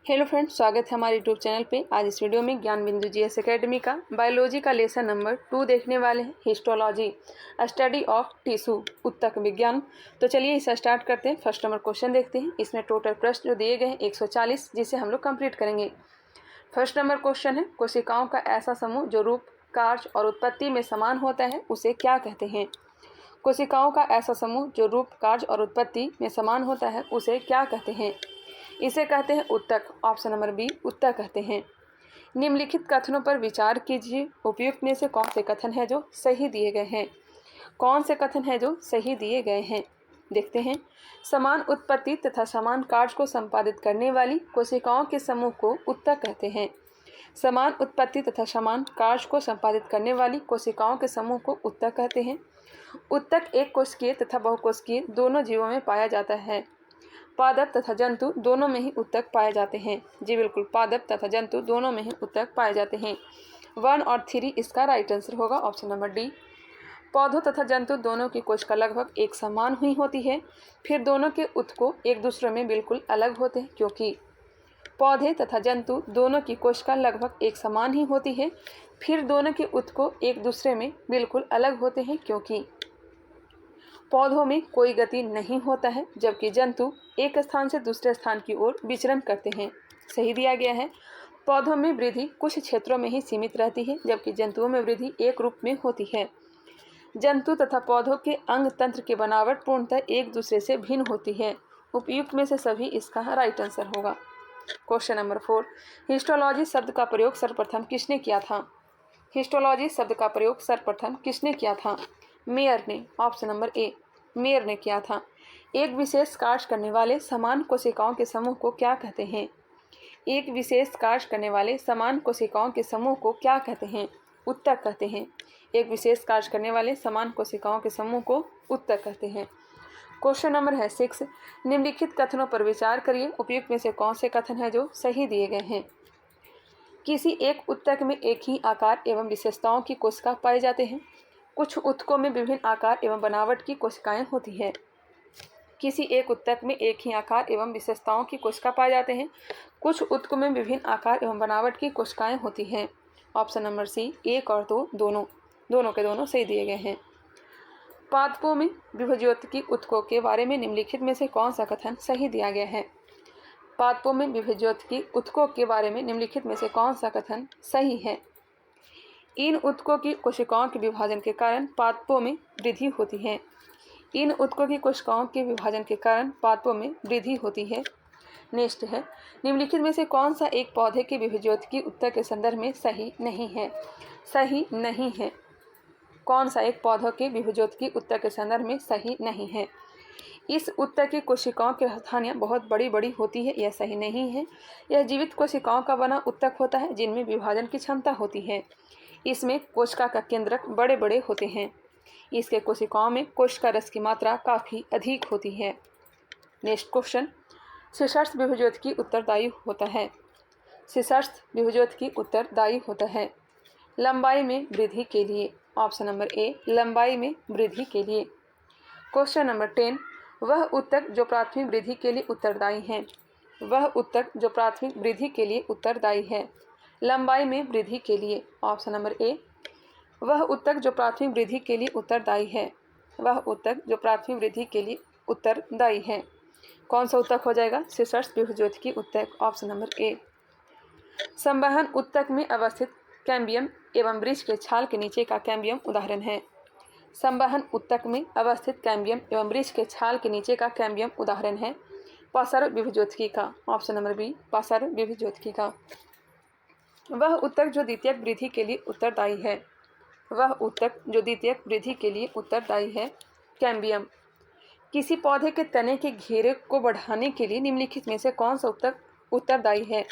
Hello friends, स्वागत है हमारे यूट्यूब चैनल पे। आज इस वीडियो में ज्ञान बिंदु जीएस एकेडमी का बायोलॉजी का लेसन नंबर 2 देखने वाले हैं, हिस्टोलॉजी स्टडी ऑफ टिश्यू उत्तक विज्ञान। तो चलिए इसे स्टार्ट करते हैं। फर्स्ट नंबर क्वेश्चन देखते हैं। इसमें टोटल प्रश्न जो दिए गए हैं 140, जिसे हम लोग कंप्लीट करेंगे। फर्स्ट नंबर क्वेश्चन है, कोशिकाओं का ऐसा समूह जो रूप, कार्य और उत्पत्ति में समान होता है उसे क्या कहते हैं। कोशिकाओं का ऐसा समूह जो रूप, कार्य और उत्पत्ति में समान होता है उसे क्या कहते हैं। इसे कहते हैं उत्तक। ऑप्शन नंबर बी उत्तक कहते हैं। निम्नलिखित कथनों पर विचार कीजिए। उपयुक्त में से कौन से कथन है जो सही दिए गए हैं। कौन से कथन है जो सही दिए गए हैं, देखते हैं। समान उत्पत्ति तथा समान कार्य को संपादित करने वाली कोशिकाओं के समूह को उत्तक कहते हैं। समान उत्पत्ति तथा समान कार्य को संपादित करने वाली कोशिकाओं के समूह को उत्तक कहते हैं। उत्तक एक कोशिकीय तथा बहुकोशिकीय दोनों जीवों में पाया जाता है। पादप तथा जंतु दोनों में ही उत्तक पाए जाते हैं। जी बिल्कुल, पादप तथा जंतु दोनों में ही उत्तक पाए जाते हैं। 1 और 3 इसका राइट आंसर होगा, ऑप्शन नंबर डी। पौधों तथा जंतु दोनों की कोशिका लगभग एक समान हुई होती है, फिर दोनों के उत्तक एक दूसरे में बिल्कुल अलग होते हैं। क्योंकि पौधे तथा जंतु दोनों की कोशिका लगभग एक समान ही होती है, फिर दोनों के उत्तक एक दूसरे में बिल्कुल अलग होते हैं। क्योंकि पौधों में कोई गति नहीं होता है, जबकि जंतु एक स्थान से दूसरे स्थान की ओर विचरण करते हैं। सही दिया गया है। पौधों में वृद्धि कुछ क्षेत्रों में ही सीमित रहती है, जबकि जंतुओं में वृद्धि एक रूप में होती है। जंतु तथा पौधों के अंग तंत्र की बनावट पूर्णतः एक दूसरे से भिन्न होती है। उपयुक्त में से सभी इसका राइट आंसर होगा। क्वेश्चन नंबर 4, हिस्टोलॉजी शब्द का प्रयोग सर्वप्रथम किसने किया था। हिस्टोलॉजी शब्द का प्रयोग सर्वप्रथम किसने किया था। मेयर ने। ऑप्शन नंबर ए मेयर ने किया था। एक विशेष कार्य करने वाले समान कोशिकाओं के समूह को क्या कहते हैं। एक विशेष कार्य करने वाले समान कोशिकाओं के समूह को क्या कहते हैं। उत्तक कहते हैं। एक विशेष कार्य करने वाले समान कोशिकाओं के समूह को उत्तक कहते हैं। क्वेश्चन नंबर है 6, निम्नलिखित कथनों पर विचार करिए। उपयुक्त में से कौन से कथन है जो सही दिए गए हैं। किसी एक उत्तक में एक ही आकार एवं विशेषताओं की कोशिका पाए जाते हैं। कुछ उत्तकों में विभिन्न आकार एवं बनावट की कोशिकाएं होती है। किसी एक उत्तक में एक ही आकार एवं विशेषताओं की कोशिका पाए जाते हैं। कुछ उत्तकों में विभिन्न आकार एवं बनावट की कोशिकाएं होती हैं। ऑप्शन नंबर सी 1 और 2 दोनों के दोनों सही दिए गए हैं। पादपों में विभज्योतिकी उत्तकों के बारे में निम्नलिखित में से कौन सा कथन सही दिया गया है। पादपों में विभज्योतिकी उत्तकों के बारे में निम्नलिखित में से कौन सा कथन सही है। इन उत्तकों की कोशिकाओं के विभाजन के कारण पादपों में वृद्धि होती है। इन उत्तकों की कोशिकाओं के विभाजन के कारण पादपों में वृद्धि होती है। नेक्स्ट है, निम्नलिखित में से कौन सा एक पौधे के विभज्योतिकी उत्तक के संदर्भ में सही नहीं है। सही नहीं है। कौन सा एक पौधों के विभज्योतिकी उत्तक के संदर्भ में सही नहीं है। इस उत्तक की कोशिकाओं की राजधानियाँ बहुत बड़ी बड़ी होती है, यह सही नहीं है। यह जीवित कोशिकाओं का बना उत्तक होता है जिनमें विभाजन की क्षमता होती है। इसमें कोशिका का केंद्रक बड़े बड़े होते हैं। इसके कोशिकाओं में कोशिका रस की मात्रा काफ़ी अधिक होती है। नेक्स्ट क्वेश्चन, शीर्षस्थ विभज्योतिकी उत्तरदायी होता है। शीर्षस्थ विभज्योतिकी उत्तरदायी होता है लंबाई में वृद्धि के लिए। ऑप्शन नंबर ए लंबाई में वृद्धि के लिए। क्वेश्चन नंबर 10, वह उत्तक जो प्राथमिक वृद्धि के लिए उत्तरदायी है। वह उत्तक जो प्राथमिक वृद्धि के लिए उत्तरदायी है लंबाई में वृद्धि के लिए। ऑप्शन नंबर ए वह उत्तक जो प्राथमिक वृद्धि के लिए उत्तरदायी है। वह उत्तक जो प्राथमिक वृद्धि के लिए उत्तरदायी है। कौन सा उत्तक हो जाएगा। शीर्षस्थ विभज्योतिकी उत्तक। Option number A. संवहन उत्तक में अवस्थित कैम्बियम एवं वृक्ष के छाल के नीचे का कैम्बियम उदाहरण है। संवहन उत्तक में अवस्थित कैम्बियम एवं वृक्ष के छाल के नीचे का कैम्बियम उदाहरण है पार्श्व विभज्योतिकी का। ऑप्शन नंबर बी पार्श्व विभज्योतिकी का। वह उत्तक जो द्वितीयक वृद्धि के लिए उत्तरदायी है। वह उत्तक जो द्वितीयक वृद्धि के लिए उत्तरदायी है कैम्बियम। किसी पौधे के तने के घेरे को बढ़ाने के लिए निम्नलिखित में से कौन सा उत्तक उत्तरदायी है।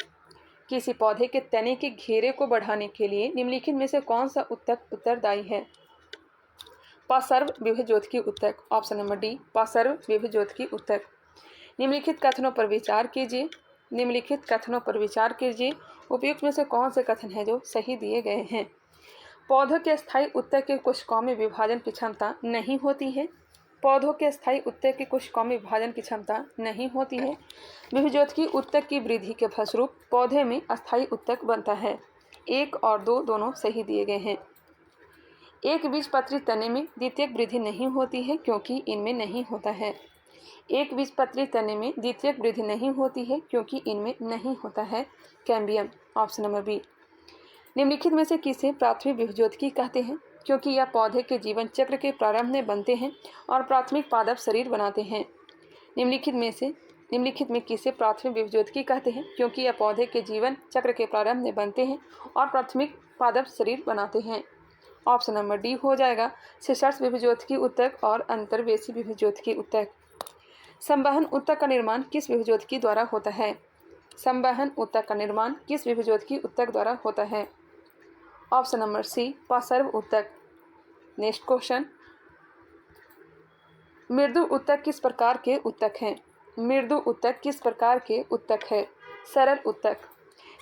किसी पौधे के तने के घेरे को बढ़ाने के लिए निम्नलिखित में से कौन सा उत्तक उत्तरदायी है। पार्श्व विभज्योतिकी उत्तक। ऑप्शन नंबर डी पार्श्व विभज्योतिकी उत्तक। निम्नलिखित कथनों पर विचार कीजिए। निम्नलिखित कथनों पर विचार कीजिए। उपयुक्त में से कौन से कथन हैं जो सही दिए गए हैं। पौधों के स्थायी उत्तक के कोशिकाओं में विभाजन की क्षमता नहीं होती है। पौधों के स्थायी ऊतक की कोशिकाओं में विभाजन की क्षमता नहीं होती है। विभज्योतकी ऊतक की वृद्धि के फलस्वरूप पौधे में अस्थायी ऊतक बनता है। 1 और 2 दोनों सही दिए गए हैं। एक बीजपत्री तने में द्वितीयक वृद्धि नहीं होती है क्योंकि इनमें नहीं होता है। एक बीजपत्री तने में द्वितीयक वृद्धि नहीं होती है क्योंकि इनमें नहीं होता है। Cambium, option number B. निम्नलिखित में से किसे प्राथमिक विभज्योतकी कहते हैं? क्योंकि यह पौधे के जीवन चक्र के प्रारंभ में बनते हैं और प्राथमिक पादप शरीर बनाते हैं। निम्नलिखित में किसे प्राथमिक विभज्योतकी कहते हैं? क्योंकि यह पौधे के जीवन चक्र के प्रारंभ में बनते हैं और प्राथमिक पादप शरीर बनाते हैं। ऑप्शन नंबर डी हो जाएगा शीर्ष विभज्योतकी ऊतक और अंतर्वेशी विभज्योतकी ऊतक। संवहन ऊतक का निर्माण किस विभज्योतकी द्वारा होता है? संवहन ऊतक का निर्माण किस विभज्योतकी ऊतक द्वारा होता है? ऑप्शन नंबर सी पार्श्व ऊतक। नेक्स्ट क्वेश्चन, मृदु ऊतक किस प्रकार के ऊतक हैं? मृदु ऊतक किस प्रकार के ऊतक है? सरल ऊतक।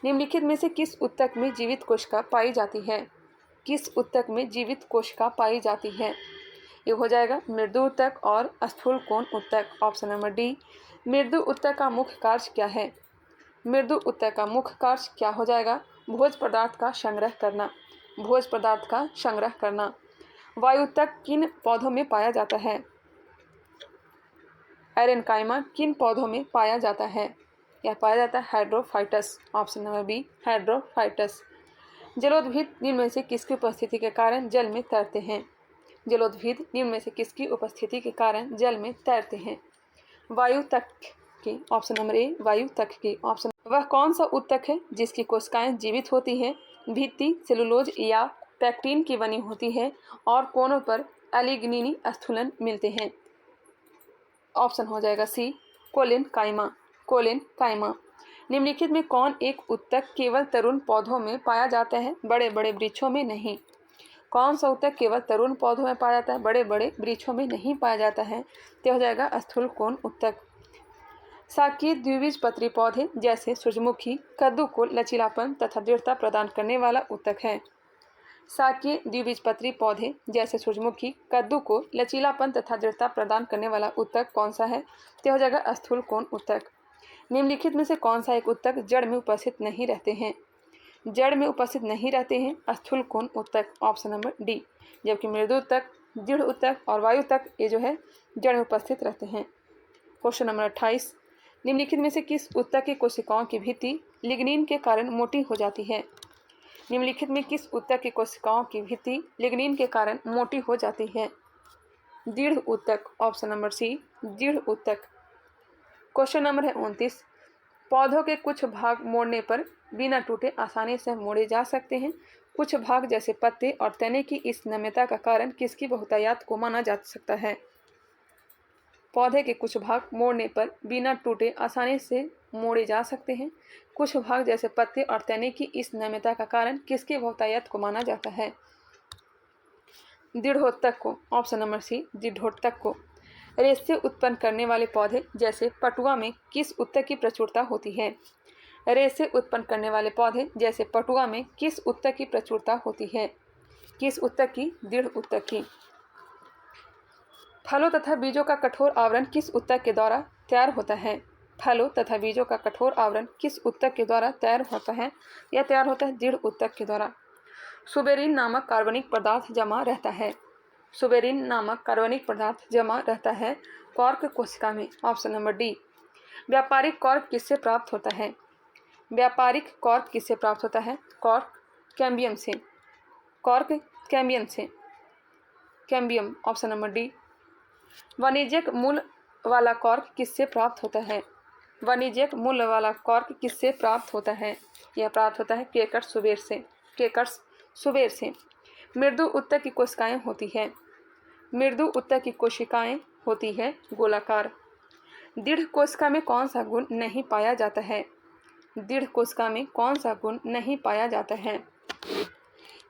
निम्नलिखित में से किस ऊतक में जीवित कोशिका पाई जाती है? किस ऊतक में जीवित कोशिका पाई जाती है? ये हो जाएगा मृदु ऊतक और स्थूल कोण ऊतक। Option number D. मृदु ऊतक का मुख्य कार्य क्या है? मृदु ऊतक का मुख्य कार्य क्या हो जाएगा? भोज पदार्थ का संग्रह करना। भोज पदार्थ का संग्रह करना। वायु ऊतक किन पौधों में पाया जाता है? एरेनकाइमा किन पौधों में पाया जाता है? यह पाया जाता है hydrophytes. Option number B hydrophytes. जलोद्भिद निम्न में से किसकी उपस्थिति के कारण जल में तैरते हैं? जलोद्भिद निम्न में से किसकी उपस्थिति के कारण जल में तैरते हैं? वायु तक की। ऑप्शन नंबर ए वायु तक की। ऑप्शन वह कौन सा ऊतक है जिसकी कोशिकाएं जीवित होती हैं, भित्ति सेलुलोज या पैक्टिन की बनी होती है और कोनों पर एलिग्निनी स्थूलन मिलते हैं? ऑप्शन हो जाएगा सी कोलिन काइमा। कोलिन काइमा। निम्नलिखित में कौन एक ऊतक केवल तरुण पौधों में पाया जाता है, बड़े बड़े वृक्षों में नहीं? कौन सा ऊतक केवल तरुण पौधों में पाया जाता है, बड़े बड़े वृक्षों में नहीं पाया जाता है? तो हो जाएगा स्थूल कोण ऊतक। शाकीय द्विबीजपत्री पौधे जैसे सूरजमुखी कद्दू को लचीलापन तथा दृढ़ता प्रदान करने वाला ऊतक है। शाकीय द्विबीजपत्री पौधे जैसे सूरजमुखी कद्दू को लचीलापन तथा दृढ़ता प्रदान करने वाला ऊतक कौन सा है? तो हो जाएगा स्थूल कोण ऊतक। निम्नलिखित में से कौन सा एक ऊतक जड़ में उपस्थित नहीं रहते हैं? जड़ में उपस्थित नहीं रहते हैं स्थूल कोण ऊतक। Option number D. जबकि मृदु ऊतक, दृढ़ ऊतक और वायु ऊतक ये जो है जड़ में उपस्थित रहते हैं। क्वेश्चन नंबर 28, निम्नलिखित में से किस ऊतक की कोशिकाओं की भित्ति लिग्निन के कारण मोटी हो जाती है? निम्नलिखित में किस ऊतक की कोशिकाओं की भित्ति लिग्निन के कारण मोटी हो जाती है? दृढ़ ऊतक। ऑप्शन नंबर सी दृढ़ ऊतक। क्वेश्चन नंबर है 29, पौधों के कुछ भाग मोड़ने पर बिना टूटे आसानी से मोड़े जा सकते हैं। कुछ भाग जैसे पत्ते और तने की इस नम्यता का कारण किसकी बहुतायत को माना जा सकता है? पौधे के कुछ भाग मोड़ने पर बिना टूटे आसानी से मोड़े जा सकते हैं। कुछ भाग जैसे पत्ते और तने की इस नम्यता का कारण किसकी बहुतायत को माना जाता है? दृढ़ोत्तक को। ऑप्शन नंबर सी दृढ़ोत्तक को। रेशे उत्पन्न करने वाले पौधे जैसे पटुआ में किस ऊतक की प्रचुरता होती है? रेशे उत्पन्न करने वाले पौधे जैसे पटुआ में किस ऊतक की प्रचुरता होती है? किस ऊतक की? दृढ़ ऊतक की। फलों तथा बीजों का कठोर आवरण किस ऊतक के द्वारा तैयार होता है? फलों तथा बीजों का कठोर आवरण किस ऊतक के द्वारा तैयार होता है? यह तैयार होता है दृढ़ ऊतक के द्वारा। सुबेरिन नामक कार्बनिक पदार्थ जमा रहता है। सुबेरिन नामक कार्बनिक पदार्थ जमा रहता है कॉर्क कोशिका में। Option number D. व्यापारिक कॉर्क किससे प्राप्त होता है? व्यापारिक कॉर्क किससे प्राप्त होता है? कॉर्क कैम्बियम से। कॉर्क कैम्बियम से। कैम्बियम। Option number D. वाणिज्यिक मूल वाला कॉर्क किससे प्राप्त होता है? वाणिज्यिक मूल वाला कॉर्क किससे प्राप्त होता है? यह प्राप्त होता है केकड़ सुबेर से। केकड़ सुबेर से। मृदु ऊतक की कोशिकाएं होती है। मृदु ऊतक की कोशिकाएं होती है गोलाकार। दृढ़ कोशिका में कौन सा गुण नहीं पाया जाता है? दृढ़ कोशिका में कौन सा गुण नहीं पाया जाता है?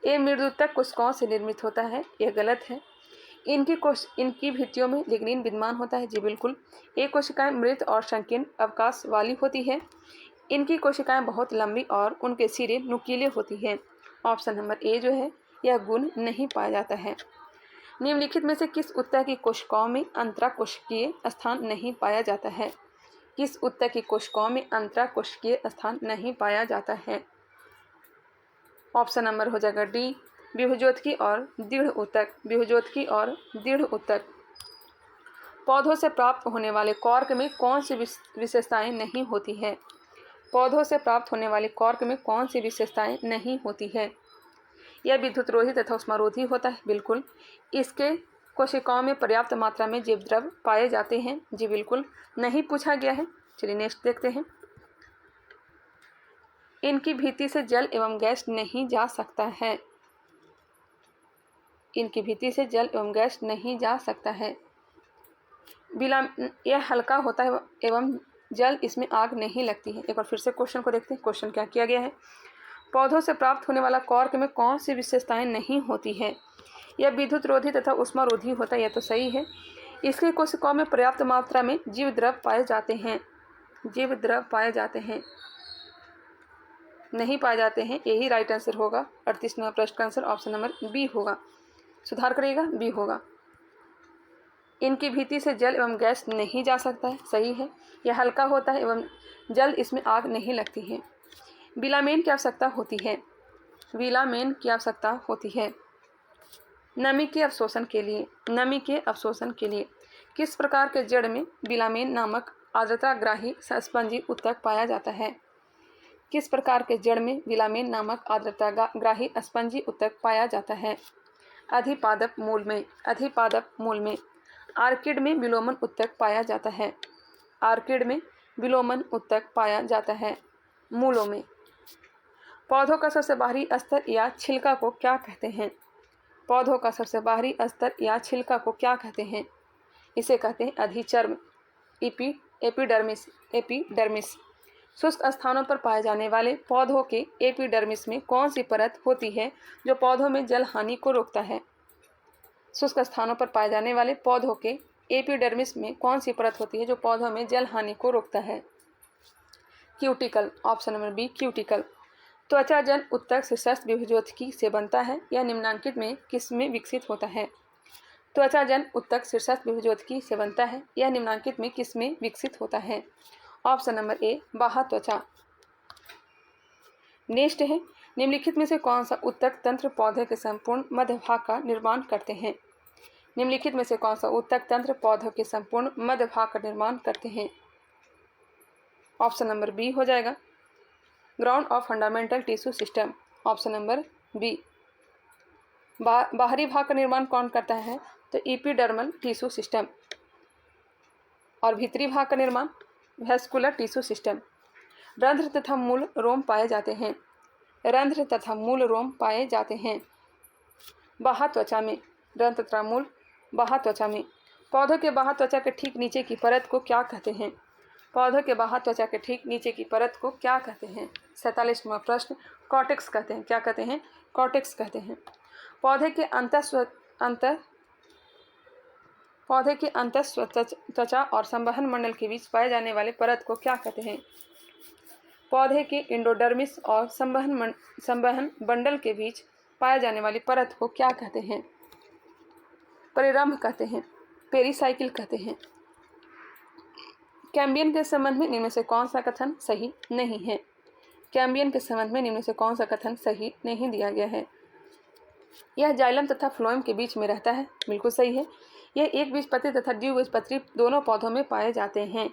ये मृदु ऊतक कोशिकाओं से निर्मित होता है। यह गलत है। इनकी भित्तियों में लिग्निन विद्यमान होता है। जी बिल्कुल। ये कोशिकाएं मृत और संकीर्ण अवकाश वाली होती है। इनकी कोशिकाएं बहुत लंबी और उनके सिरे नुकीले होती हैं। ऑप्शन नंबर ए जो है यह गुण नहीं पाया जाता है। निम्नलिखित में से किस उत्तर की कोशिकाओं में अंतराकोशिकीय स्थान नहीं पाया जाता है? किस उत्तर की कोशिकाओं में अंतराकोशिकीय स्थान नहीं पाया जाता है? ऑप्शन नंबर हो जाएगा डी, विभुज्योतकी और दृढ़ ऊतक। विभुज्योतकी और दृढ़ ऊतक। पौधों से प्राप्त होने वाले कॉर्क में कौन सी विशेषताएं नहीं होती है? पौधों से प्राप्त होने वाले कॉर्क में कौन सी विशेषताएं नहीं होती है? यह विद्युतरोधी तथा उष्मारोधी होता है, बिल्कुल। इसके कोशिकाओं में पर्याप्त मात्रा में जीव द्रव पाए जाते हैं, जी बिल्कुल। नहीं पूछा गया है। चलिए नेक्स्ट देखते हैं। इनकी भित्ति से जल एवं गैस नहीं जा सकता है। इनकी भित्ति से जल एवं गैस नहीं जा सकता है। यह हल्का होता है एवं जल इसमें आग नहीं लगती है। एक बार फिर से क्वेश्चन को देखते हैं। क्वेश्चन क्या किया गया है? पौधों से प्राप्त होने वाला कॉर्क में कौन सी विशेषताएं नहीं होती है? यह विद्युत रोधी तथा उष्मारोधी होता है, यह तो सही है। इसके कोशिकाओं में पर्याप्त मात्रा में जीव द्रव पाए जाते हैं। जीव द्रव पाए जाते हैं, नहीं पाए जाते हैं, यही राइट आंसर होगा। 38 नंबर प्रश्न का आंसर ऑप्शन नंबर बी होगा। सुधार करिएगा, बी होगा। इनकी भित्ति से जल एवं गैस नहीं जा सकता है, सही है। यह हल्का होता है एवं जल इसमें आग नहीं लगती है। विलामेन की आवश्यकता होती है। विलामेन की आवश्यकता होती है नमी के अवशोषण के लिए। नमी के अवशोषण के लिए किस प्रकार के जड़ में विलामेन नामक आर्द्रताग्राही स्पंजी ऊतक पाया जाता है? किस प्रकार के जड़ में विलामेन नामक आर्द्रताग्राही स्पंजी ऊतक पाया जाता है? अधिपादप मूल में। अधिपादप मूल में। आर्किड में विलोमन ऊतक पाया जाता है। आर्किड में विलोमन ऊतक पाया जाता है मूलों में। पौधों का सबसे बाहरी स्तर या छिलका को क्या कहते हैं? पौधों का सबसे बाहरी स्तर या छिलका को क्या कहते हैं? इसे कहते हैं अधिचर्म, एपिडर्मिस। एपिडर्मिस। शुष्क स्थानों पर पाए जाने वाले पौधों के एपिडर्मिस में कौन सी परत होती है जो पौधों में जल हानि को रोकता है? शुष्क स्थानों पर पाए जाने वाले पौधों के एपिडर्मिस में कौन सी परत होती है जो पौधों में जल हानि को रोकता है? Cuticle. Option number B, cuticle. त्वचाजन ऊतक शीर्षस्थ विभुज्योतकी से बनता है। यह निम्नलिखित में किस में विकसित होता है? त्वचाजन ऊतक शीर्षस्थ विभुज्योतकी से बनता है। यह निम्नलिखित में किस में विकसित होता है? ऑप्शन नंबर ए, बाह्य त्वचा। नेक्स्ट है, निम्नलिखित में से कौन सा ऊतक तंत्र पौधे के संपूर्ण मध्य भाग का निर्माण करते हैं? निम्नलिखित में से कौन सा ऊतक तंत्र पौधों के संपूर्ण मध्य भाग का निर्माण करते हैं? ऑप्शन नंबर बी हो जाएगा, ground of fundamental tissue system. Option number B. बाहरी भाग का निर्माण कौन करता है? तो एपिडर्मल टिश्यू सिस्टम। और भीतरी भाग का निर्माण वैस्कुलर टिश्यू सिस्टम। रंध्र तथा मूल रोम पाए जाते हैं। रंध्र तथा मूल रोम पाए जाते हैं बाह्य त्वचा में। रंध्र तथा मूल बाह्य त्वचा में। पौधों के बाह्य त्वचा के ठीक नीचे की परत को क्या कहते हैं? पौधों के बाह्य त्वचा के ठीक नीचे की परत को क्या कहते हैं? 47वां प्रश्न, कॉर्टेक्स कहते हैं। क्या कहते हैं? कॉर्टेक्स कहते हैं। पौधे के अंतस्व त्वचा और संवहन मंडल के बीच पाए जाने वाले परत को क्या कहते हैं? पौधे के एंडोडर्मिस और संवहन बंडल के बीच पाए जाने वाली परत को क्या कहते हैं? परिरंभ कहते हैं, पेरिसाइकिल कहते हैं। कैम्बियन के संबंध में निम्न से कौन सा कथन सही नहीं है? कैम्बियन के संबंध में निम्न से कौन सा कथन सही नहीं दिया गया है? यह जाइलम तथा फ्लोएम के बीच में रहता है, बिल्कुल सही है। यह एक बीजपत्री तथा द्विबीजपत्री दोनों पौधों में पाए जाते हैं।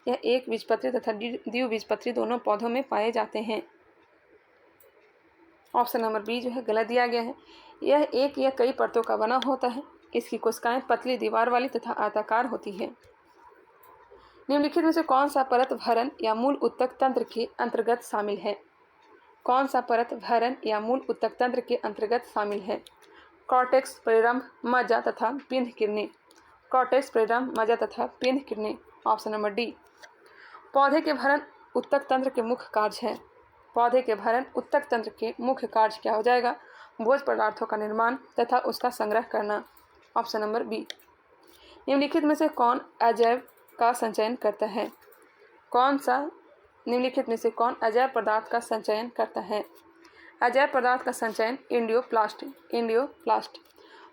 यह एक बीजपत्री तथा द्विबीजपत्री दोनों पौधों में पाए जाते हैं। ऑप्शन नंबर बी जो है गलत दिया गया है। यह एक या कई परतों का बना होता है। इसकी कोशिकाएं पतली दीवार वाली तथा आयताकार होती है। निम्नलिखित में से कौन सा परत भरण या मूल ऊतक तंत्र के अंतर्गत शामिल है? कौन सा परत भरण या मूल ऊतक तंत्र के अंतर्गत शामिल है? कॉर्टेक्स, परिरंभ, मज्जा तथा पिंड किरणें। कॉर्टेक्स, परिरंभ, मज्जा तथा पिंड किरणें। Option number D. पौधे के भरण ऊतक तंत्र के मुख्य कार्य है। पौधे के भरण ऊतक तंत्र के मुख्य कार्य क्या हो जाएगा? भोज्य पदार्थों का निर्माण तथा उसका संग्रह करना। Option number B. निम्नलिखित में से कौन अजैव का संचयन करता है? कौन सा निम्नलिखित में से कौन अजैव पदार्थ का संचयन करता है? अजैव पदार्थ का संचयन एंडियोप्लास्ट। एंडियोप्लास्ट।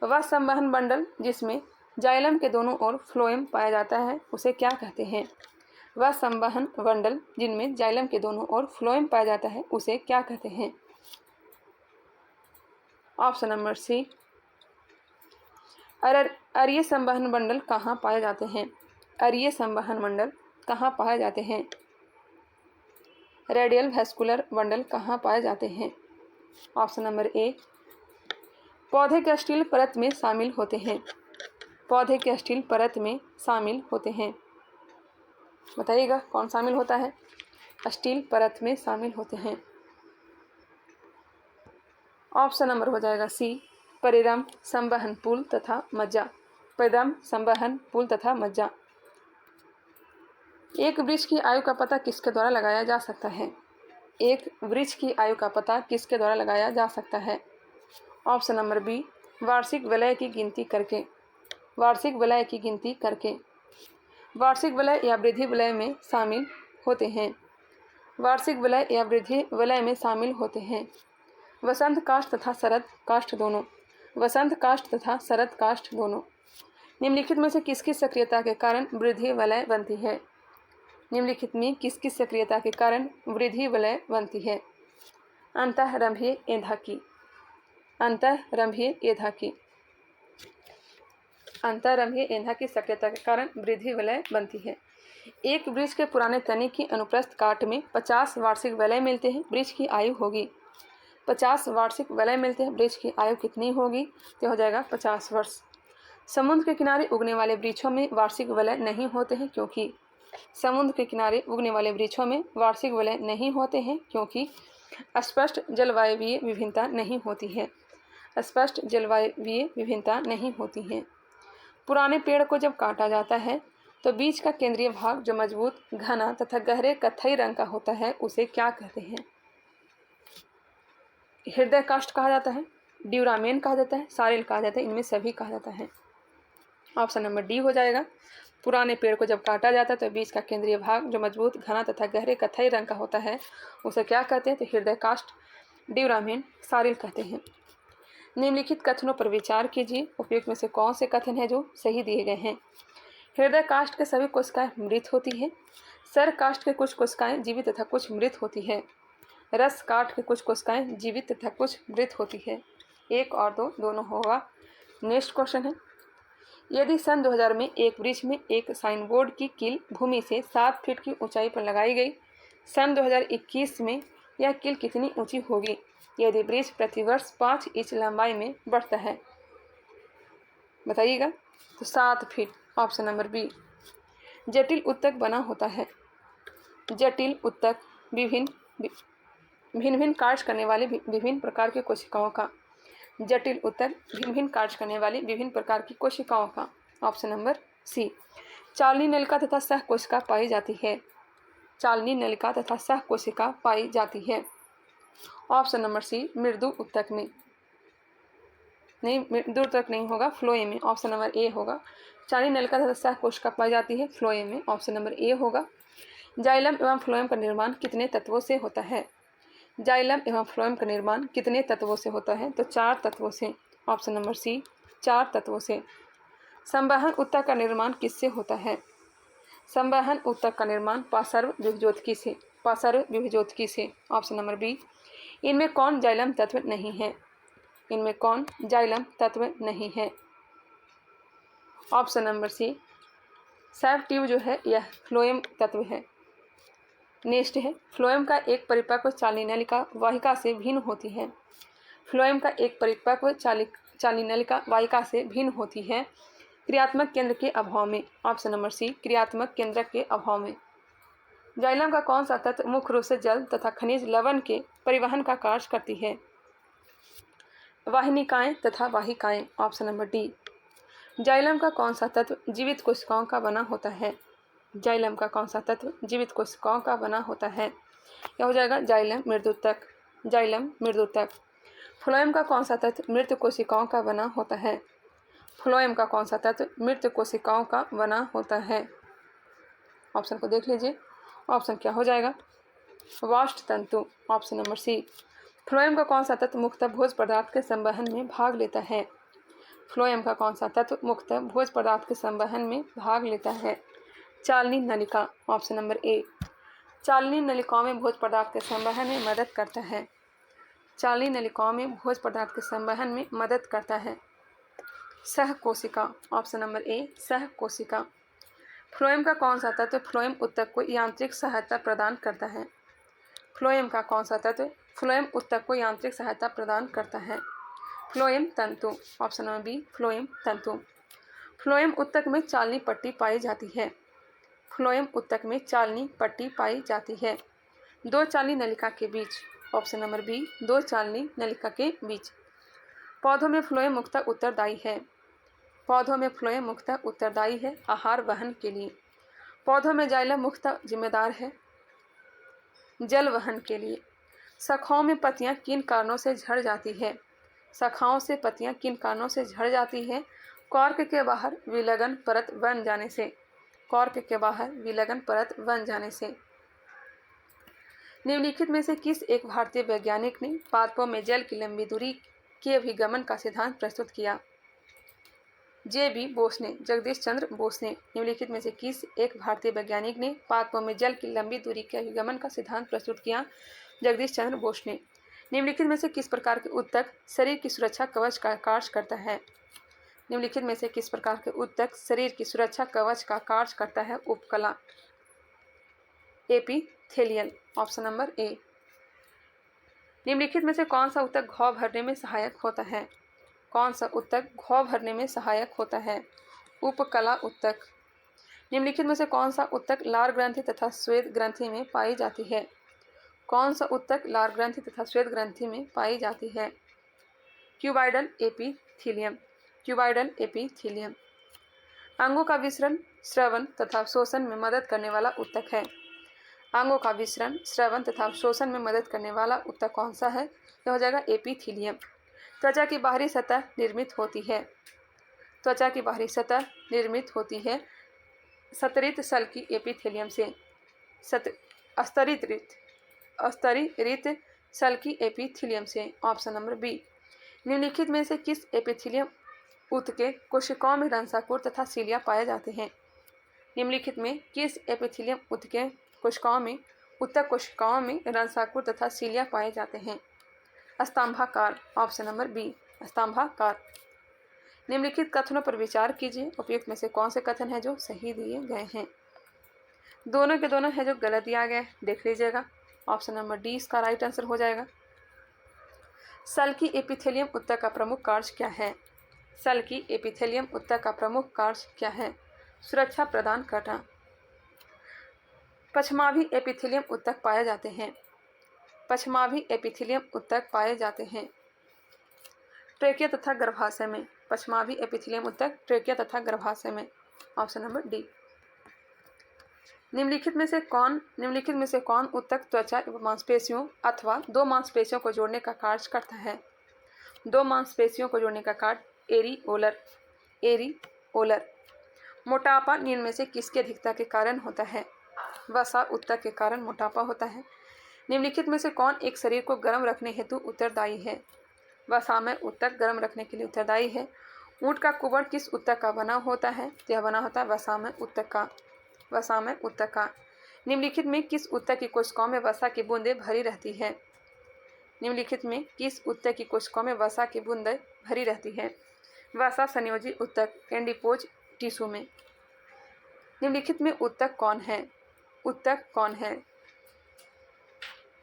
वह संवहन बंडल जिसमें जाइलम के दोनों ओर फ्लोएम पाया जाता है उसे क्या कहते हैं? वह संवहन बंडल जिनमें जाइलम के दोनों ओर फ्लोएम पाया जाता है उसे क्या कहते हैं? ऑप्शन नंबर सी। अरीय संवहन मंडल कहाँ पाए जाते हैं? अरीय संवहन मंडल कहाँ पाए जाते हैं? रेडियल वैस्कुलर बंडल कहाँ पाए जाते हैं? Option number A. पौधे के स्टील परत में शामिल होते हैं। पौधे के स्टील परत में शामिल होते हैं। बताइएगा कौन शामिल होता है? स्टील परत में शामिल होते हैं। ऑप्शन नंबर हो जाएगा सी, परिरम, संवहन पुल तथा मज्जा। परिरम, संवहन पुल तथा मज्जा। एक वृक्ष की आयु का पता किसके द्वारा लगाया जा सकता है? एक वृक्ष की आयु का पता किसके द्वारा लगाया जा सकता है? ऑप्शन नंबर बी, वार्षिक वलय की गिनती करके। वार्षिक वलय की गिनती करके। वार्षिक वलय या वृद्धि वलय में शामिल होते हैं। वार्षिक वलय या वृद्धि वलय में शामिल होते हैं वसंत काष्ठ तथा शरद काष्ठ दोनों। वसंत काष्ठ तथा शरद काष्ठ दोनों। निम्नलिखित में से किसकी सक्रियता के कारण वृद्धि वलय बनती है? निम्नलिखित में किसकी सक्रियता के कारण वृद्धि वलय बनती है? अंतःरंभीय एंधाकी। अंतःरंभीय एंधाकी। अंतःरंभीय एंधा की सक्रियता के कारण वृद्धि वलय बनती है। एक वृक्ष के पुराने तने की अनुप्रस्थ काट में 50 वार्षिक वलय मिलते हैं। वृक्ष की आयु होगी 50 वार्षिक वलय मिलते हैं। वृक्ष की आयु कितनी होगी? तो हो जाएगा 50 वर्ष। समुद्र के किनारे उगने वाले वृक्षों में वार्षिक वलय नहीं होते हैं क्योंकि समुद्र के किनारे उगने वाले वृक्षों में वार्षिक वलय नहीं होते हैं क्योंकि स्पष्ट जलवायवीय विभिन्नता नहीं होती है। स्पष्ट जलवायवीय विभिन्नता नहीं होती है। पुराने पेड़ को जब काटा जाता है तो बीच का केंद्रीय भाग जो मजबूत, घना तथा गहरे कत्थई रंग का होता है उसे क्या कहते हैं? हृदय काष्ठ कहा जाता है, ड्यूरामेन कहा जाता है, सारिल कहा जाता है, इनमें सभी कहा जाता है। ऑप्शन नंबर डी हो जाएगा। पुराने पेड़ को जब काटा जाता है तो बीच का केंद्रीय भाग जो मजबूत, घना तथा गहरे कत्थई रंग का होता है उसे क्या कहते हैं? तो हृदय काष्ठ, ड्यूरामेन, सारिल कहते हैं। निम्नलिखित कथनों पर विचार कीजिए। उपयुक्त में से कौन से कथन हैं जो सही दिए गए हैं? हृदय काष्ठ के सभी कोशिकाएं मृत होती है। सर काष्ठ के कुछ कोशिकाएं जीवित तथा कुछ मृत होती है। रस काष्ठ के कुछ कोशिकाएं जीवित तथा कुछ मृत होती है। 1 और 2 दोनों होगा। नेक्स्ट क्वेश्चन है, यदि सन 2000 में एक वृक्ष में एक साइन बोर्ड की कील भूमि से 7 फीट की ऊंचाई पर लगाई गई, सन 2021 में यह कील कितनी ऊंची होगी यदि वृक्ष प्रतिवर्ष 5 इंच लंबाई में बढ़ता है? बताइएगा। तो 7 फीट। Option number B. जटिल उत्तक बना होता है। जटिल उत्तक भिन्न भिन्न कार्य करने वाले विभिन्न प्रकार की कोशिकाओं का। जटिल उत्तक भिन्न भिन्न कार्य करने वाली विभिन्न प्रकार की कोशिकाओं का। ऑप्शन नंबर सी। चालनी नलिका तथा सह कोशिका पाई जाती है। चालनी नलिका तथा सह कोशिका पाई जाती है। ऑप्शन नंबर सी, मृदु उत्तक में। नहीं, मृदु उत्तक नहीं होगा, फ्लोएम में। ऑप्शन नंबर ए होगा। चालनी नलिका तथा सह कोशिका पाई जाती है, फ्लोएम में। ऑप्शन नंबर ए होगा। जाइलम एवं फ्लोएम का निर्माण कितने तत्वों से होता है? जाइलम एवं फ्लोएम का निर्माण कितने तत्वों से होता है? तो 4 तत्वों से। ऑप्शन नंबर सी, 4 तत्वों से। संवहन उत्तक का निर्माण किससे होता है? संवहन उत्तक का निर्माण पार्श्व विभजोतकी से। पार्श्व विभजोतकी से। Option number B. इनमें कौन जाइलम तत्व नहीं है? इनमें कौन जाइलम तत्व नहीं है? Option number C, sieve tube जो है यह फ्लोएम तत्व है। नेक्स्ट है, फ्लोएम का एक परिपक्व चालनी नलिका वाहिका से भिन्न होती है। फ्लोएम का एक परिपक्व चालनी नलिका वाहिका से भिन्न होती है क्रियात्मक केंद्र के अभाव में। ऑप्शन नंबर सी, क्रियात्मक केंद्र के अभाव में। जाइलम का कौन सा तत्व मुख्य रूप से जल तथा खनिज लवण के परिवहन का कार्य करती है? वाहिनिकाएं तथा वाहिकाएं। Option number D. जाइलम का कौन सा तत्व जीवित कोशिकाओं का बना होता है? जाइलम का कौन सा तत्व जीवित कोशिकाओं का बना होता है? यह हो जाएगा जाइलम मृदुतक। जाइलम मृदुतक। फ्लोएम का कौन सा तत्व मृत कोशिकाओं का बना होता है? फ्लोएम का कौन सा तत्व मृत कोशिकाओं का बना होता है? ऑप्शन को देख लीजिए। ऑप्शन क्या हो जाएगा? वाष्ट तंतु। ऑप्शन नंबर सी। फ्लोएम का कौन सा तत्व मुख्यतः भोज्य पदार्थ के संवहन में भाग लेता है? फ्लोएम का कौन सा तत्व मुख्यतः भोज पदार्थ के संवहन में भाग लेता है? चालनी नलिका, ऑप्शन नंबर ए। चालनी नलिकाओं में भोज पदार्थ के संवहन में मदद करता है। चालनी नलिकाओं में भोज पदार्थ के संवहन में मदद करता है। सहकोशिका, ऑप्शन नंबर ए, सहकोशिका। फ्लोएम का कौन सा तत्व फ्लोएम ऊतक को यांत्रिक सहायता प्रदान करता है? फ्लोएम का कौन सा तत्व फ्लोएम ऊतक को यांत्रिक सहायता प्रदान करता है? फ्लोएम तंतु, ऑप्शन नंबर बी, फ्लोएम तंतु। फ्लोएम ऊतक में चालनी पट्टी पाई जाती है। फ्लोएम ऊतक में चालनी पट्टी पाई जाती है। दो चालनी नलिका के बीच, ऑप्शन नंबर बी, दो चालनी नलिका के बीच। पौधों में फ्लोएम मुख्यतः उत्तरदायी है। पौधों में फ्लोएम मुख्यतः उत्तरदायी है आहार वहन के लिए। पौधों में जाइलम मुख्यतः जिम्मेदार है जल वहन के लिए। शाखाओं में पत्तियां किन कारणों से झड़ जाती है? शाखाओं से पत्तियां किन कारणों से झड़ जाती है? कॉर्क के बाहर विलगन परत बन जाने से। कॉर्क के बाहर विलगन परत बन जाने से। निम्नलिखित में से किस एक भारतीय वैज्ञानिक ने पादपों में जल की लंबी दूरी के अभिगमन का सिद्धांत प्रस्तुत किया? जे.बी. बोस ने, जगदीश चंद्र बोस ने। निम्नलिखित में से किस एक भारतीय वैज्ञानिक ने पादपों में जल की लंबी दूरी के अभिगमन का सिद्धांत प्रस्तुत किया? जगदीश चंद्र बोस ने। निम्नलिखित में से किस प्रकार के ऊतक शरीर की सुरक्षा कवच का कार्य करता है? निम्नलिखित में से किस प्रकार के ऊतक शरीर की सुरक्षा कवच का कार्य करता है? उपकला, एपिथेलियल, ऑप्शन नंबर ए। निम्नलिखित में से कौन सा ऊतक घाव भरने में सहायक होता है? कौन सा ऊतक घाव भरने में सहायक होता है? उपकला ऊतक। निम्नलिखित में से कौन सा ऊतक लार ग्रंथि तथा श्वेत ग्रंथि में पाई जाती है? कौन सा ऊतक लार ग्रंथि तथा श्वेत ग्रंथि में पाई जाती है? Cuboidal epithelium, cuboidal epithelium. अंगों का विसरण, श्रवण तथा शोषण में मदद करने वाला ऊतक है। अंगों का विसरण, श्रवण तथा शोषण में मदद करने वाला ऊतक कौन सा है? यह हो जाएगा एपिथेलियम। त्वचा की बाहरी सतह निर्मित होती है। त्वचा की बाहरी सतह निर्मित होती है स्तरित सल्की एपिथेलियम से। स्तरित सल्की एपिथेलियम से, ऑप्शन नंबर बी। निम्नलिखित में से किस एपिथेलियम ऊतक के कोशिकाओं में रंसाकूर तथा सीलिया पाए जाते हैं? निम्नलिखित में किस एपिथेलियम ऊतक के कोशिकाओं में ऊतक कोशिकाओं में रंसाकूर तथा सीलिया पाए जाते हैं? स्तंभाकार, ऑप्शन नंबर बी, स्तंभाकार। निम्नलिखित कथनों पर विचार कीजिए। उपयुक्त में से कौन से कथन है जो सही दिए गए हैं? दोनों के दोनों है जो गलत दिया गया है, देख लीजिएगा। ऑप्शन नंबर डी इसका राइट आंसर हो जाएगा। सल्की एपिथेलियम ऊतक का प्रमुख कार्य क्या है? सल्की एपिथेलियम ऊतक का प्रमुख कार्य क्या है? सुरक्षा प्रदान करना। पश्चमाभी एपिथेलियम ऊतक पाए जाते हैं। पश्चमाभी एपिथेलियम ऊतक पाए जाते हैं ट्रेकिया तथा गर्भाशय में। पश्चमाभी एपिथेलियम ऊतक ट्रेकिया तथा गर्भाशय में, ऑप्शन नंबर डी। निम्नलिखित में से कौन ऊतक त्वचा एवं मांसपेशियों अथवा दो मांसपेशियों को जोड़ने का कार्य करता है? दो मांसपेशियों को जोड़ने का कार्य एरिओलर, एरिओलर। मोटापा निम्न में से किसकी अधिकता के कारण होता है? वसा ऊतक के कारण मोटापा होता है। निम्नलिखित में से कौन एक शरीर को गर्म रखने हेतु उत्तरदायी है? वसामय ऊतक गर्म रखने के लिए उत्तरदायी है। ऊँट का कुबड़ किस ऊतक का बना होता है? यह बना होता है वसामय ऊतक का, वसामय ऊतक का। निम्नलिखित में किस ऊतक की कोशिकाओं में वसा की बूंदें भरी रहती है? निम्नलिखित में किस ऊतक की कोशिकाओं में वसा की बूंदें भरी रहती है? वसा संयोजी ऊतक, एंडीपोज टिश्यू में। निम्नलिखित में ऊतक कौन है? ऊतक कौन है?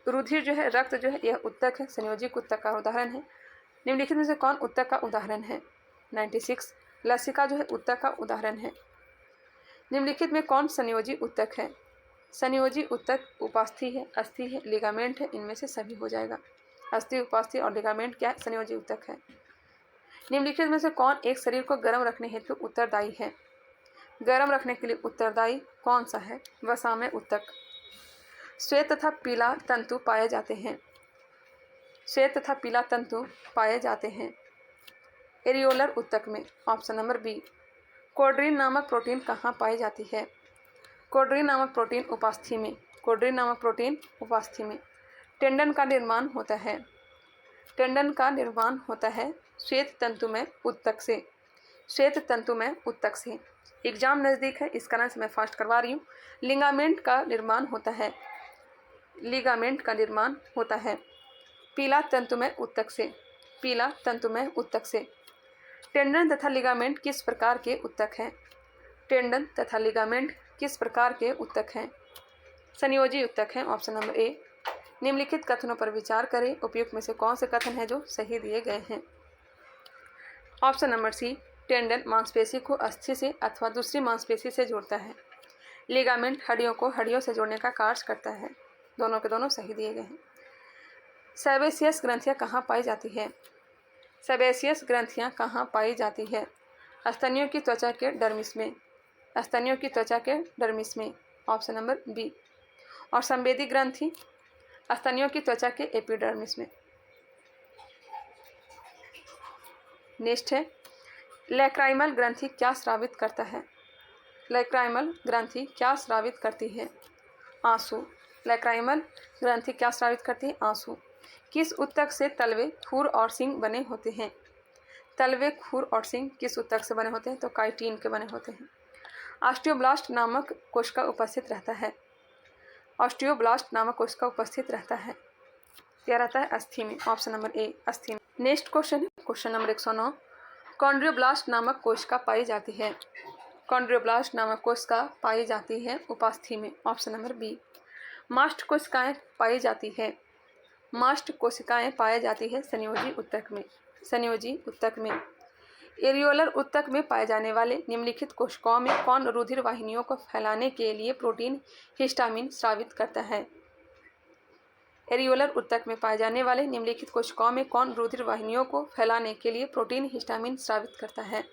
रुधिर जो है, रक्त जो है, यह ऊतक है, संयोजी ऊतक का उदाहरण है। निम्नलिखित में से कौन ऊतक का उदाहरण है? 96 लसिका जो है ऊतक का उदाहरण है। निम्नलिखित में कौन संयोजी ऊतक है? संयोजी ऊतक उपास्थि है, अस्थि है, लिगामेंट है, इनमें से सभी हो जाएगा। अस्थि, उपास्थि और लिगामेंट क्या है? संयोजी ऊतक है। निम्नलिखित में से कौन एक शरीर को गर्म रखने हेतु उत्तरदायी है? गर्म रखने के लिए उत्तरदायी कौन सा है? वसामय ऊतक। श्वेत तथा पीला तंतु पाए जाते हैं। श्वेत तथा पीला तंतु पाए जाते हैं एरियोलर ऊतक में, ऑप्शन नंबर बी। कोड्रीन नामक प्रोटीन कहाँ पाई जाती है? कोड्रीन नामक प्रोटीन उपास्थि में, कोड्रीन नामक प्रोटीन उपास्थि में। टेंडन का निर्माण होता है, टेंडन का निर्माण होता है श्वेत तंतुमय ऊतक से। श्वेत तंतुमय उत्तक से। एग्जाम नज़दीक है, इस कारण से मैं फास्ट करवा रही हूँ। लिगामेंट का निर्माण होता है, लिगामेंट का निर्माण होता है पीला तंतुमय उत्तक से, पीला तंतुमय उत्तक से। टेंडन तथा लिगामेंट किस प्रकार के उत्तक हैं? टेंडन तथा लिगामेंट किस प्रकार के उत्तक हैं? संयोजी उत्तक हैं। Option number A. निम्नलिखित कथनों पर विचार करें, उपयुक्त में से कौन से कथन हैं जो सही दिए गए हैं? ऑप्शन नंबर सी, टेंडन मांसपेशी को अस्थि से अथवा दूसरी मांसपेशी से जोड़ता है। लिगामेंट हड्डियों को हड्डियों से जोड़ने का कार्य करता है। दोनों के दोनों सही दिए गए हैं। सेबेसियस ग्रंथियाँ कहाँ पाई जाती है? सेबेसियस ग्रंथियाँ कहाँ पाई जाती है? स्तनियों की त्वचा के डर्मिस में, स्तनियों की त्वचा के डर्मिस में। Option number B. और संवेदी ग्रंथि स्तनियों की त्वचा के एपिडर्मिस में। नेक्स्ट है, लैक्राइमल ग्रंथि क्या स्रावित करता है? लैक्राइमल ग्रंथि क्या स्रावित करती है? आंसू। लैक्राइमल ग्रंथि क्या स्रावित करती है? आंसू। किस उत्तक से तलवे, खुर और सींग बने होते हैं? तलवे, खुर और सींग किस उत्तक से बने होते हैं? तो काइटिन के बने होते हैं। ऑस्टियोब्लास्ट नामक कोशिका उपस्थित रहता है, ऑस्टियोब्लास्ट नामक कोशिका उपस्थित रहता है, क्या रहता है? अस्थि में। ऑप्शन नंबर ए, अस्थि में। Next question, question number 109। कॉन्ड्रियोब्लास्ट नामक कोशिका पाई जाती है, कॉन्ड्रियोब्लास्ट नामक कोशिका पाई जाती है उपास्थि में। Option number B. मास्ट कोशिकाएं पाई जाती है, मास्ट कोशिकाएं पाई जाती है संयोजी उत्तक में, संयोजी उत्तक में। एरियोलर उत्तक में पाए जाने वाले निम्नलिखित कोशिकाओं में कौन रुधिर वाहिनियों को फैलाने के लिए प्रोटीन हिस्टामिन स्रावित करता है? एरियोलर उत्तक में पाए जाने वाले निम्नलिखित कोशिकाओं में कौन रुधिर वाहिनियों को फैलाने के लिए प्रोटीन हिस्टामिन स्रावित करता है?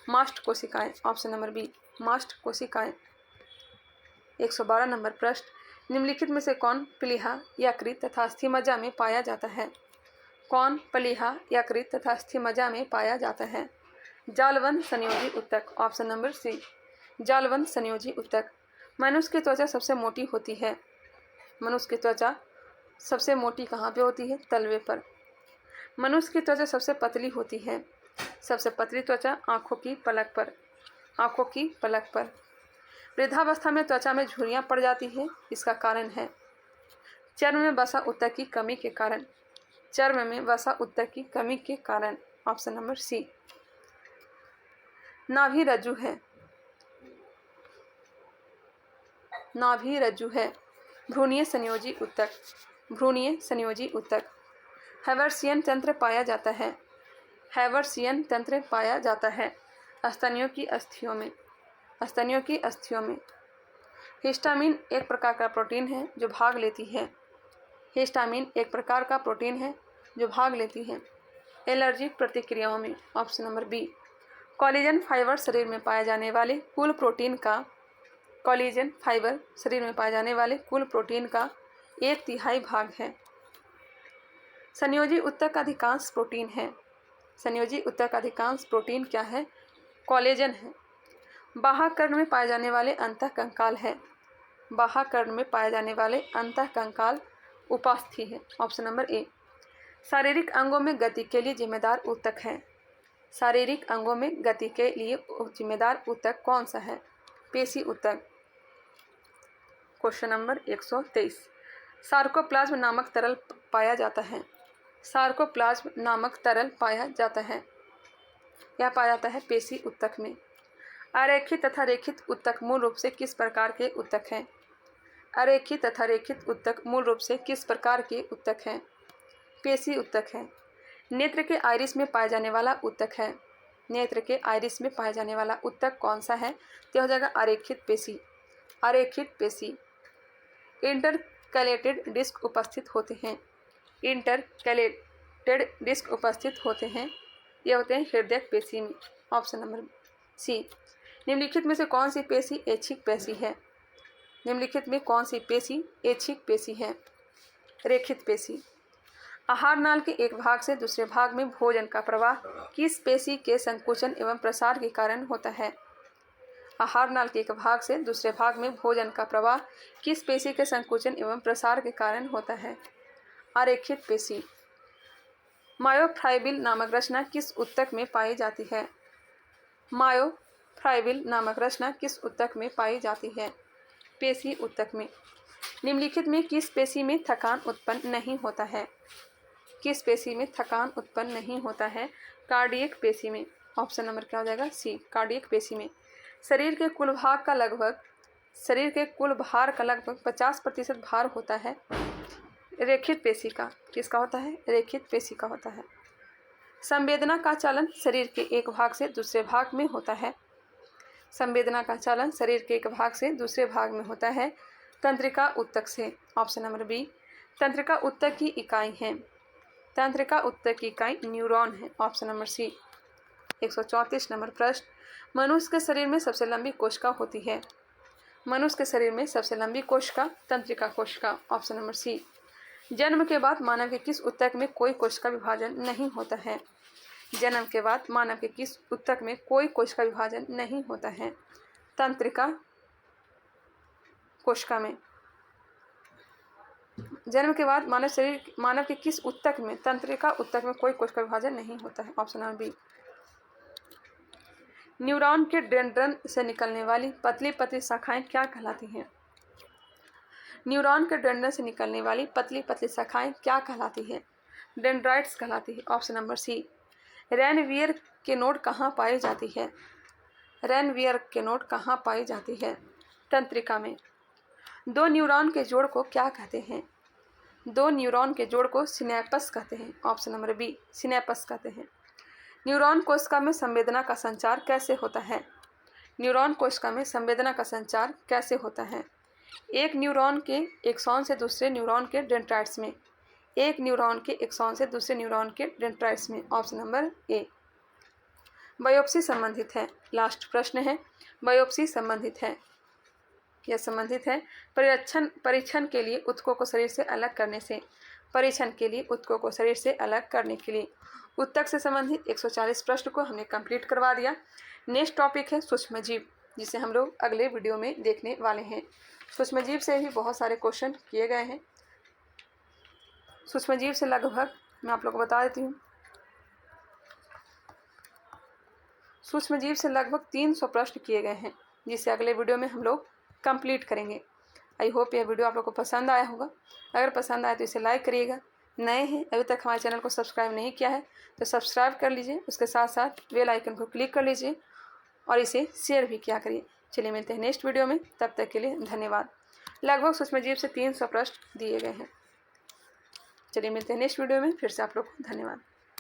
मास्ट कोशिकाएं। ऑप्शन नंबर बी, मास्ट कोशिकाएं। 112 नंबर प्रश्न, निम्नलिखित में से कौन प्लीहा, यकृत तथा अस्थिमज्जा में पाया जाता है? कौन प्लीहा, यकृत तथा अस्थिमज्जा में पाया जाता है? जालवंत संयोजी उत्तक। ऑप्शन नंबर सी, जालवंत संयोजी उत्तक। मनुष्य की त्वचा सबसे मोटी होती है, मनुष्य की त्वचा सबसे मोटी कहाँ पे होती है? तलवे पर। मनुष्य की त्वचा सबसे पतली होती है, सबसे पतली त्वचा आँखों की पलक पर, आँखों की पलक पर। वृद्धावस्था में त्वचा में झुर्रियाँ पड़ जाती है, इसका कारण है चर्म में वसा उत्तक की कमी के कारण, चर्म में वसा उत्तक की कमी के कारण। Option number C. नाभि रज्जु है, नाभि रज्जु है भ्रूणीय संयोजी उत्तक, भ्रूणीय संयोजी उत्तक। हैवर्सियन तंत्र पाया जाता है, हैवर्सियन तंत्र पाया जाता है स्तनियों की अस्थियों में, स्तनियों की अस्थियों में। हिस्टामिन एक प्रकार का प्रोटीन है जो भाग लेती है, हिस्टामिन एक प्रकार का प्रोटीन है जो भाग लेती है एलर्जिक प्रतिक्रियाओं में। Option number B. Collagen fibre शरीर में पाए जाने वाले कुल प्रोटीन का, कोलेजन फाइबर शरीर में पाए जाने वाले कुल प्रोटीन का 1/3 भाग है। संयोजी उत्तक का अधिकांश प्रोटीन है, संयोजी उत्तक का अधिकांश प्रोटीन क्या है? कोलेजन है। बाह्यकर्ण में पाए जाने वाले अंतःकंकाल है, बाह्यकर्ण में पाए जाने वाले अंतःकंकाल उपास्थि है। Option number A. शारीरिक अंगों में गति के लिए जिम्मेदार उत्तक है, शारीरिक अंगों में गति के लिए जिम्मेदार उत्तक कौन सा है? पेशी उत्तक। Question number 123। सार्कोप्लाज्म नामक तरल पाया जाता है, सार्कोप्लाज्म नामक तरल पाया जाता है, यह पाया जाता है पेशी उत्तक में। अरेखित तथा रेखित उत्तक मूल रूप से किस प्रकार के उत्तक हैं? अरेखित तथा रेखित उत्तक मूल रूप से किस प्रकार के उत्तक हैं? पेशी उत्तक है। नेत्र के आइरिस में पाया जाने वाला उत्तक है, नेत्र के आइरिस में पाया जाने वाला उत्तक कौन सा है? तो हो जाएगा अरेखित पेशी, अरेखित पेशी। इंटरकैलेटेड डिस्क उपस्थित होते हैं, इंटरकैलेटेड डिस्क उपस्थित होते हैं, ये होते हैं हृदय पेशी में। Option number C. निम्नलिखित में से कौन सी पेशी ऐच्छिक पेशी है? निम्नलिखित में कौन सी पेशी ऐच्छिक पेशी है? रेखित पेशी। आहार नाल के एक भाग से दूसरे भाग में भोजन का प्रवाह किस पेशी के संकुचन एवं प्रसार के कारण होता है? आहार नाल के एक भाग से दूसरे भाग में भोजन का प्रवाह किस पेशी के संकुचन एवं प्रसार के कारण होता है? अरेखित पेशी। मायोफाइबिल नामक रचना किस उत्तक में पाई जाती है? मायोफाइबिल नामक रचना किस ऊतक में पाई जाती है? पेशी ऊतक में। निम्नलिखित में किस पेशी में थकान उत्पन्न नहीं होता है? किस पेशी में थकान उत्पन्न नहीं होता है? कार्डियक पेशी में। ऑप्शन नंबर क्या हो जाएगा? सी, कार्डियक पेशी में। शरीर के कुल भार का लगभग 50% भार होता है रेखित पेशी का। किसका होता है? रेखित पेशी का होता है। संवेदना का चालन शरीर के एक भाग से दूसरे भाग में होता है। संवेदना का चालन शरीर के एक भाग से दूसरे भाग में होता है तंत्रिका ऊतक से। ऑप्शन नंबर बी, तंत्रिका ऊतक की इकाई है। तंत्रिका ऊतक की इकाई न्यूरॉन है। ऑप्शन नंबर सी। 134 नंबर प्रश्न, मनुष्य के शरीर में सबसे लंबी कोशिका होती है? मनुष्य के शरीर में सबसे लंबी कोशिका तंत्रिका कोशिका। Option number C. जन्म के बाद मानव के किस ऊतक में कोई कोशिका विभाजन नहीं होता है? जन्म के बाद मानव के किस ऊतक में कोई कोशिका विभाजन नहीं होता है? तंत्रिका कोशिका में। जन्म के बाद मानव के किस ऊतक में, तंत्रिका ऊतक में कोई कोशिका विभाजन नहीं होता है? Option number B. न्यूरॉन के डेंड्रन से निकलने वाली पतली पतली शाखाएं क्या कहलाती हैं? न्यूरॉन के डेंड्रन से निकलने वाली पतली पतली शाखाएं क्या कहलाती हैं? डेंड्राइट्स कहलाती है। Option number C. रैनवियर के नोड कहाँ पाई जाती है? रैनवियर के नोड कहाँ पाई जाती है? तंत्रिका में। दो न्यूरॉन के जोड़ को क्या कहते हैं? दो न्यूरॉन के जोड़ को सिनेप्स कहते हैं। ऑप्शन नंबर बी, सिनेप्स कहते हैं। न्यूरॉन कोशिका में संवेदना का संचार कैसे होता है? न्यूरॉन कोशिका में संवेदना का संचार कैसे होता है? एक न्यूरॉन के एक्सॉन से दूसरे न्यूरॉन के डेंड्राइट्स में। एक न्यूरॉन के एक्सॉन से दूसरे न्यूरॉन के डेंड्राइट्स में। Option number A. बायोप्सी संबंधित है। लास्ट प्रश्न है, बायोप्सी संबंधित है। यह संबंधित है परीक्षण के लिए ऊतकों को शरीर से अलग करने से। परीक्षण के लिए ऊतकों को शरीर से अलग करने के लिए ऊतक से संबंधित 140 प्रश्न को हमने कंप्लीट करवा दिया। नेक्स्ट टॉपिक है सूक्ष्मजीव, जिसे हम लोग अगले वीडियो में देखने वाले हैं। सूक्ष्मजीव से भी बहुत सारे क्वेश्चन किए गए हैं। सूक्ष्मजीव से लगभग मैं आप लोग को बता देती हूँ, सूक्ष्मजीव से लगभग 300 प्रश्न किए गए हैं, जिसे अगले वीडियो में हम लोग कंप्लीट करेंगे। आई होप यह वीडियो आप लोग को पसंद आया होगा। अगर पसंद आए तो इसे लाइक करिएगा। नए हैं, अभी तक हमारे चैनल को सब्सक्राइब नहीं किया है तो सब्सक्राइब कर लीजिए। उसके साथ साथ बेल आइकन को क्लिक कर लीजिए और इसे शेयर भी किया करिए। चलिए मिलते हैं नेक्स्ट वीडियो में, तब तक के लिए धन्यवाद। लगभग सूक्ष्मजीव से 300 प्रश्न दिए गए हैं। चलिए मिलते हैं नेक्स्ट वीडियो में, फिर से आप लोग को धन्यवाद।